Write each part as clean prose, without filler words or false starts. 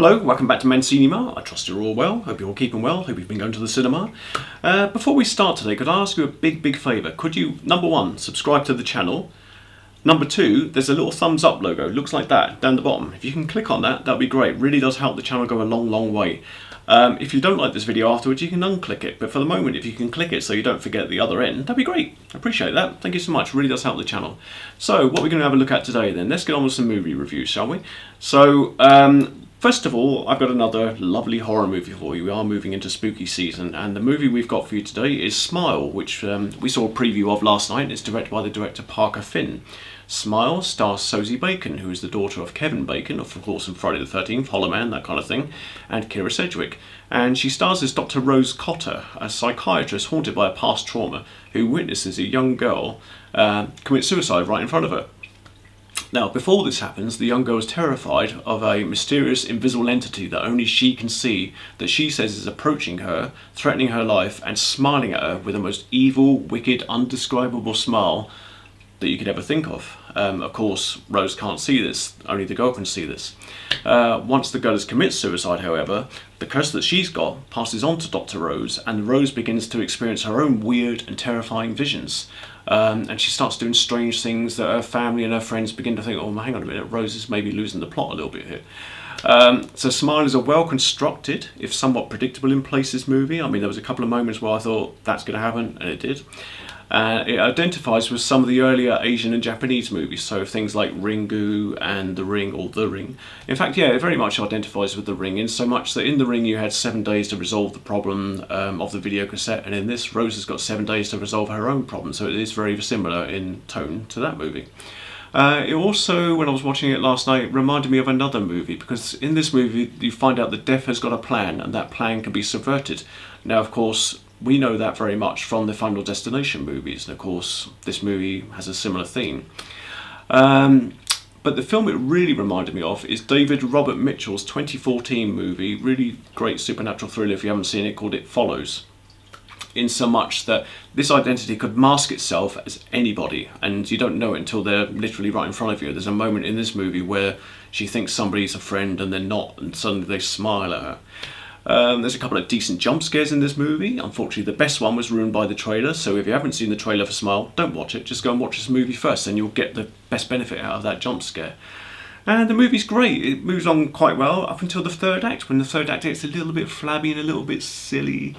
Hello, welcome back to MANCINIMA. I trust you're all well, hope you're all keeping well, hope you've been going to the cinema. Before we start today, could I ask you a big favour? Could you, number one, subscribe to the channel? Number two, there's a little thumbs up logo, looks like that, down the bottom. If you can click on that, that'd be great. Really does help the channel go a long way. If you don't like this video afterwards, you can unclick it. But for the moment, if you can click it so you don't forget the other end, that'd be great. I appreciate that. Thank you so much. Really does help the channel. So, what we're going to have a look at today then. Let's get on with some movie reviews, shall we? So, first of all, I've got another lovely horror movie for you. We are moving into spooky season, and the movie we've got for you today is Smile, which we saw a preview of last night. It's directed by the director Parker Finn. Smile stars Sosie Bacon, who is the daughter of Kevin Bacon, of course, from Friday the 13th, Hollow Man, that kind of thing, and Kira Sedgwick. And she stars as Dr. Rose Cotter, a psychiatrist haunted by a past trauma, who witnesses a young girl commit suicide right in front of her. Now, before this happens, the young girl is terrified of a mysterious, invisible entity that only she can see, that she says is approaching her, threatening her life, and smiling at her with the most evil, wicked, undescribable smile that you could ever think of. Of course, Rose can't see this, only the girl can see this. Once the girl has committed suicide, however, the curse that she's got passes on to Dr. Rose, and Rose begins to experience her own weird and terrifying visions. And she starts doing strange things that her family and her friends begin to think, oh, hang on a minute, Rose is maybe losing the plot a little bit here. So Smile is a well-constructed, if somewhat predictable in places movie. I mean, there was a couple of moments where I thought, that's going to happen, and it did. It identifies with some of the earlier Asian and Japanese movies, so things like Ringu and The Ring, or The Ring. In fact, yeah, it very much identifies with The Ring, in so much that in The Ring you had 7 days to resolve the problem of the video cassette, and in this, Rose has got 7 days to resolve her own problem, so it is very similar in tone to that movie. It also, when I was watching it last night, reminded me of another movie, because in this movie you find out that death has got a plan, and that plan can be subverted. Now, of course, we know that very much from the Final Destination movies, and of course this movie has a similar theme. But the film it really reminded me of is David Robert Mitchell's 2014 movie, really great supernatural thriller if you haven't seen it, called It Follows. In so much that this identity could mask itself as anybody, and you don't know it until they're literally right in front of you. There's a moment in this movie where she thinks somebody's a friend and they're not, and suddenly they smile at her. There's a couple of decent jump scares in this movie. Unfortunately, the best one was ruined by the trailer, so if you haven't seen the trailer for Smile, don't watch it. Just go and watch this movie first, and you'll get the best benefit out of that jump scare. And the movie's great. It moves on quite well up until the third act, when the third act gets a little bit flabby and a little bit silly.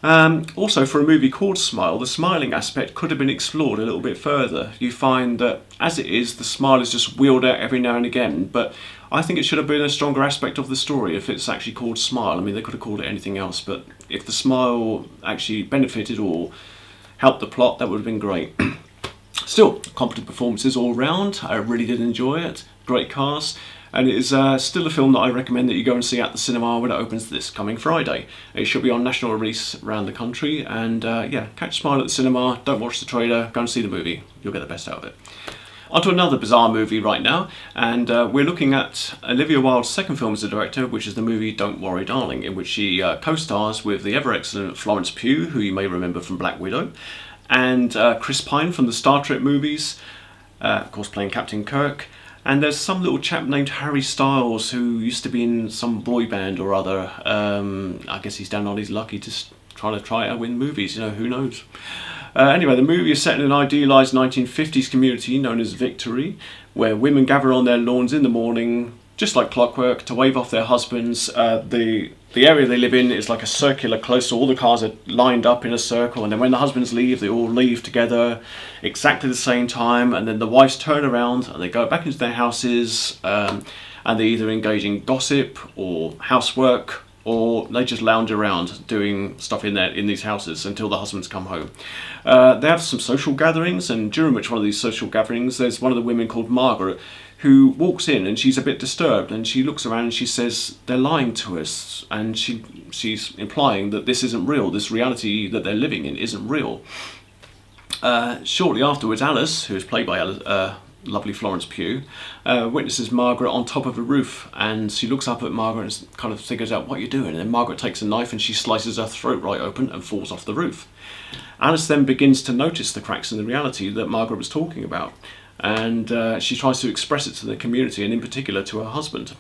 Also, for a movie called Smile, the smiling aspect could have been explored a little bit further. You find that, as it is, the smile is just wheeled out every now and again, but I think it should have been a stronger aspect of the story if it's actually called Smile. I mean, they could have called it anything else, but if the smile actually benefited or helped the plot, that would have been great. Still, competent performances all round. I really did enjoy it. Great cast. And it is still a film that I recommend that you go and see at the cinema when it opens this coming Friday. It should be on national release around the country. And yeah, catch Smile at the cinema. Don't watch the trailer. Go and see the movie. You'll get the best out of it. On to another bizarre movie right now, and we're looking at Olivia Wilde's second film as a director, which is the movie Don't Worry Darling, in which she co-stars with the ever-excellent Florence Pugh, who you may remember from Black Widow, and Chris Pine from the Star Trek movies, of course playing Captain Kirk. And there's some little chap named Harry Styles who used to be in some boy band or other. I guess he's down on his luck, just trying to try out win movies, you know, who knows. Anyway, the movie is set in an idealised 1950s community known as Victory, where women gather on their lawns in the morning, just like clockwork, to wave off their husbands. The area they live in is like a circular close, so all the cars are lined up in a circle, and then when the husbands leave, they all leave together exactly the same time, and then the wives turn around and they go back into their houses, and they either engage in gossip or housework, or they just lounge around doing stuff in these houses until the husbands come home. They have some social gatherings, and during which one of these social gatherings, there's one of the women called Margaret, who walks in and she's a bit disturbed, and she looks around and she says, they're lying to us, and she's implying that this isn't real, this reality that they're living in isn't real. Shortly afterwards, Alice, who is played by lovely Florence Pugh, witnesses Margaret on top of a roof, and she looks up at Margaret and kind of figures out what you're doing, and then Margaret takes a knife and she slices her throat right open and falls off the roof. Alice then begins to notice the cracks in the reality that Margaret was talking about, and she tries to express it to the community, and in particular to her husband.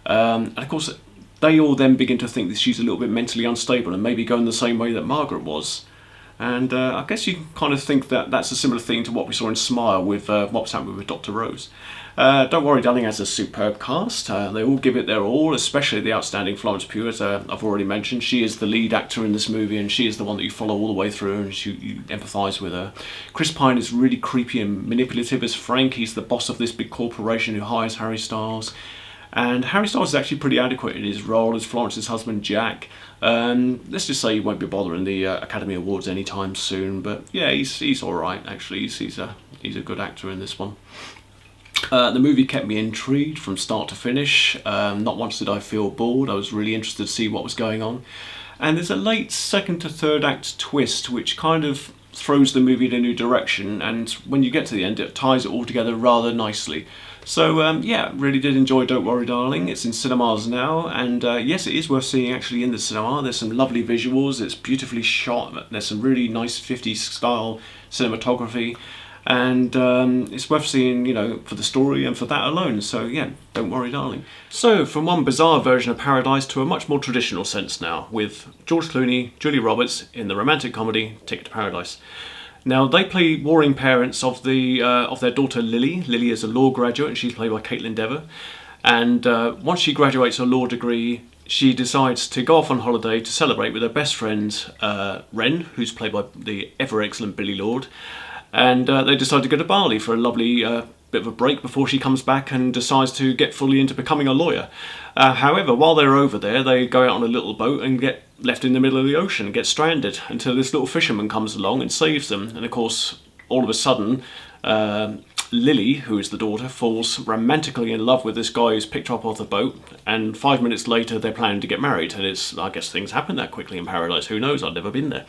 And of course, they all then begin to think that she's a little bit mentally unstable and maybe going the same way that Margaret was. And I guess you can kind of think that that's a similar thing to what we saw in Smile with what's happening with Dr. Rose. Don't Worry Darling has a superb cast. They all give it their all, especially the outstanding Florence Pugh, as I've already mentioned. She is the lead actor in this movie, and she is the one that you follow all the way through, and you empathise with her. Chris Pine is really creepy and manipulative as Frank. He's the boss of this big corporation who hires Harry Styles. And Harry Styles is actually pretty adequate in his role as Florence's husband, Jack. Let's just say he won't be bothering the Academy Awards anytime soon, but yeah, he's all right. Actually, he's a good actor in this one. The movie kept me intrigued from start to finish. Not once did I feel bored. I was really interested to see what was going on. And there's a late second to third act twist which kind of throws the movie in a new direction, and when you get to the end it ties it all together rather nicely. So yeah, really did enjoy Don't Worry Darling. It's in cinemas now, and yes, it is worth seeing actually in the cinema. There's some lovely visuals, it's beautifully shot, there's some really nice 50s style cinematography, and it's worth seeing, you know, for the story and for that alone. So yeah, Don't Worry Darling. So from one bizarre version of Paradise to a much more traditional sense now, with George Clooney, Julia Roberts in the romantic comedy Ticket to Paradise. Now they play warring parents of their daughter Lily. Lily is a law graduate and she's played by Caitlin Dever. And once she graduates her law degree, she decides to go off on holiday to celebrate with her best friend Ren, who's played by the ever excellent Billy Lord. And they decide to go to Bali for a lovely bit of a break before she comes back and decides to get fully into becoming a lawyer. However, while they're over there, they go out on a little boat and get left in the middle of the ocean and get stranded until this little fisherman comes along and saves them. And of course, all of a sudden, Lily, who is the daughter, falls romantically in love with this guy who's picked her up off the boat, and 5 minutes later they're planning to get married. And I guess things happen that quickly in Paradise. Who knows? I've never been there.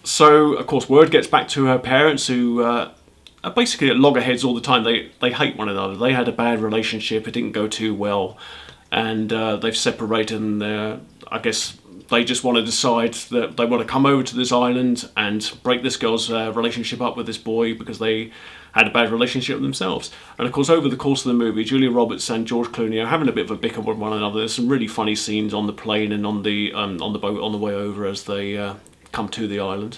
So, of course, word gets back to her parents, who are basically at loggerheads all the time. They hate one another. They had a bad relationship. It didn't go too well. And they've separated, and I guess they just want to decide that they want to come over to this island and break this girl's relationship up with this boy because they had a bad relationship themselves. And of course, over the course of the movie, Julia Roberts and George Clooney are having a bit of a bicker with one another. There's some really funny scenes on the plane and on the boat on the way over as they come to the island.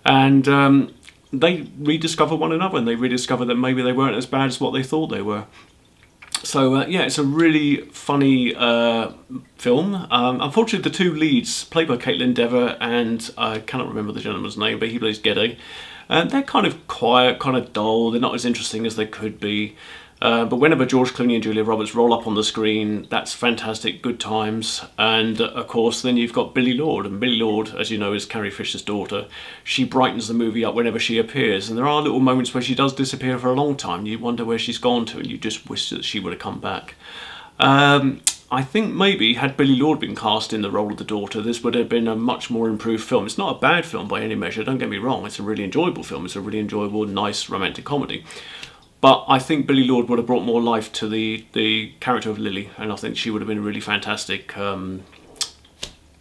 And they rediscover one another, and they rediscover that maybe they weren't as bad as what they thought they were. So yeah, it's a really funny film. Unfortunately, the two leads, played by Caitlin Dever and I cannot remember the gentleman's name, but he plays Gede. They're kind of quiet, kind of dull. They're not as interesting as they could be. But whenever George Clooney and Julia Roberts roll up on the screen, that's fantastic, good times. And of course, then you've got Billy Lord. And Billy Lord, as you know, is Carrie Fisher's daughter. She brightens the movie up whenever she appears. And there are little moments where she does disappear for a long time. You wonder where she's gone to, and you just wish that she would have come back. I think maybe had Billy Lord been cast in the role of the daughter, this would have been a much more improved film. It's not a bad film by any measure, don't get me wrong. It's a really enjoyable film. It's a really enjoyable, nice romantic comedy. But I think Billy Lord would have brought more life to the character of Lily, and I think she would have been a really fantastic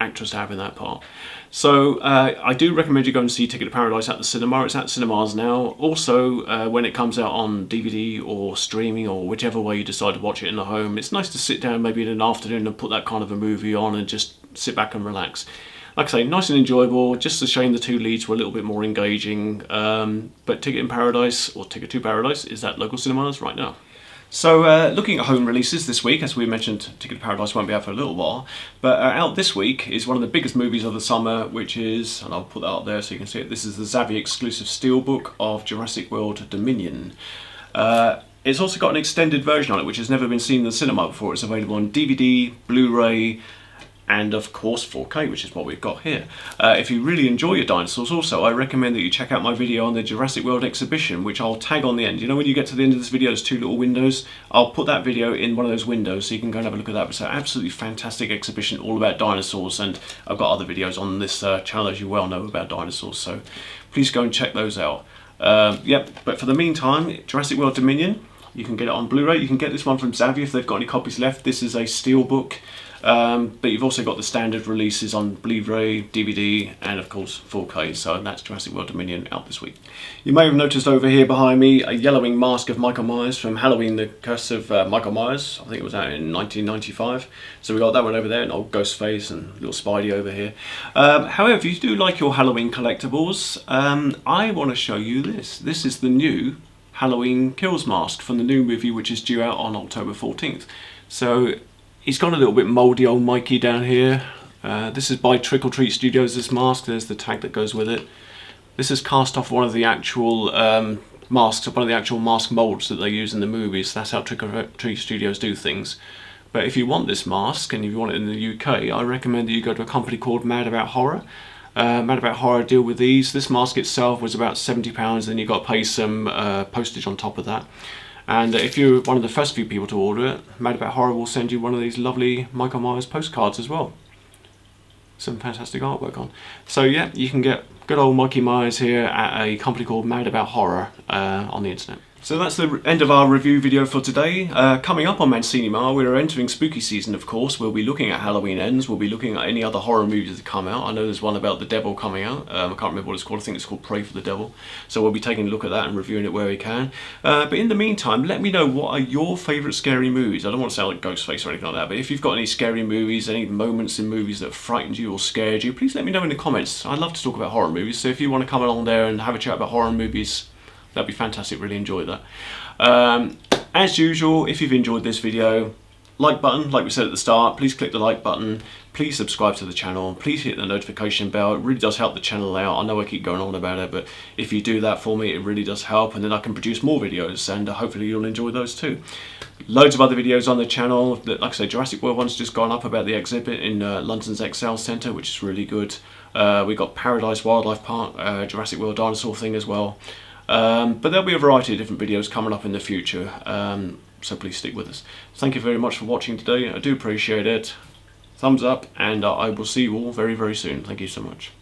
actress to have in that part. So I do recommend you go and see Ticket to Paradise at the cinema. It's at cinemas now. Also, when it comes out on DVD or streaming or whichever way you decide to watch it in the home, it's nice to sit down maybe in an afternoon and put that kind of a movie on and just sit back and relax. Like I say, nice and enjoyable. Just a shame the two leads were a little bit more engaging. But Ticket in Paradise, or Ticket to Paradise, is at local cinemas right now. So looking at home releases this week, as we mentioned, Ticket to Paradise won't be out for a little while. But out this week is one of the biggest movies of the summer, which is, and I'll put that up there so you can see it, this is the Zavvi exclusive steelbook of Jurassic World Dominion. It's also got an extended version on it, which has never been seen in the cinema before. It's available on DVD, Blu-ray, and of course 4K, which is what we've got here. If you really enjoy your dinosaurs also, I recommend that you check out my video on the Jurassic World exhibition, which I'll tag on the end. You know when you get to the end of this video, there's two little windows? I'll put that video in one of those windows so you can go and have a look at that. It's an absolutely fantastic exhibition all about dinosaurs, and I've got other videos on this channel, as you well know, about dinosaurs, so please go and check those out. Yep, but for the meantime, Jurassic World Dominion, you can get it on Blu-ray. You can get this one from Zavvi if they've got any copies left. This is a steelbook. But you've also got the standard releases on Blu-ray, DVD, and of course 4K. So that's Jurassic World Dominion out this week. You may have noticed over here behind me a yellowing mask of Michael Myers from Halloween: The Curse of Michael Myers. I think it was out in 1995. So we got that one over there, an old ghost face and little Spidey over here. However, if you do like your Halloween collectibles, I want to show you this. This is the new Halloween Kills mask from the new movie, which is due out on October 14th. So he's got a little bit mouldy old Mikey down here. This is by Trick or Treat Studios, this mask. There's the tag that goes with it. This is cast off one of the actual masks, one of the actual mask molds that they use in the movies. That's how Trick or Treat Studios do things. But if you want this mask, and if you want it in the UK, I recommend that you go to a company called Mad About Horror. Mad About Horror deal with these. This mask itself was about £70, then you've got to pay some postage on top of that. And if you're one of the first few people to order it, Mad About Horror will send you one of these lovely Michael Myers postcards as well. Some fantastic artwork on. So yeah, you can get good old Mikey Myers here at a company called Mad About Horror on the internet. So that's the end of our review video for today. Coming up on MANCINIMA, we're entering spooky season, of course. We'll be looking at Halloween Ends. We'll be looking at any other horror movies that come out. I know there's one about the devil coming out. I can't remember what it's called. I think it's called Pray for the Devil. So we'll be taking a look at that and reviewing it where we can. But in the meantime, let me know what are your favourite scary movies. I don't want to sound like Ghostface or anything like that, but if you've got any scary movies, any moments in movies that frightened you or scared you, please let me know in the comments. I love to talk about horror movies, so if you want to come along there and have a chat about horror movies, that'd be fantastic. Really enjoy that. As usual, if you've enjoyed this video, like button, like we said at the start, please click the like button, please subscribe to the channel, please hit the notification bell. It really does help the channel out. I know I keep going on about it, but if you do that for me, it really does help, and then I can produce more videos, and hopefully you'll enjoy those too. Loads of other videos on the channel. Like I say, Jurassic World one's just gone up about the exhibit in London's Excel Centre, which is really good. We got Paradise Wildlife Park, Jurassic World dinosaur thing as well. But there'll be a variety of different videos coming up in the future, so please stick with us. Thank you very much for watching today. I do appreciate it. Thumbs up, and I will see you all very, very soon. Thank you so much.